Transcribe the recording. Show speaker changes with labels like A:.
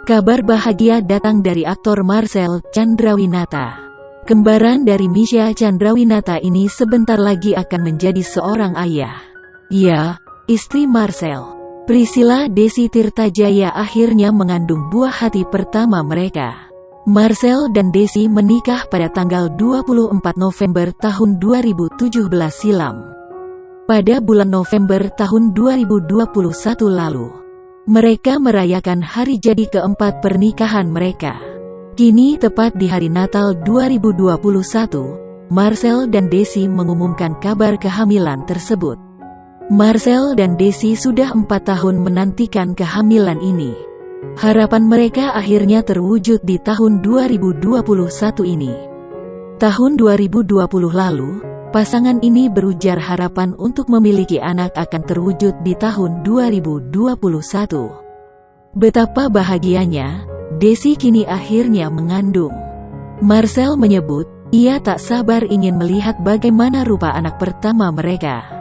A: Kabar bahagia datang dari aktor Marcel Chandrawinata. Kembaran dari Misha Chandrawinata ini sebentar lagi akan menjadi seorang ayah. Ya, istri Marcel, Priscilla Desi Tirtajaya akhirnya mengandung buah hati pertama mereka. Marcel dan Desi menikah pada tanggal 24 November tahun 2017 silam. Pada bulan November tahun 2021 lalu, mereka merayakan hari jadi keempat pernikahan mereka. Kini tepat di hari Natal 2021, Marcel dan Desi mengumumkan kabar kehamilan tersebut. Marcel dan Desi sudah 4 tahun menantikan kehamilan ini. Harapan mereka akhirnya terwujud di tahun 2021 ini. Tahun 2020 lalu, pasangan ini berujar harapan untuk memiliki anak akan terwujud di tahun 2021. Betapa bahagianya, Desi kini akhirnya mengandung. Marcel menyebut, ia tak sabar ingin melihat bagaimana rupa anak pertama mereka.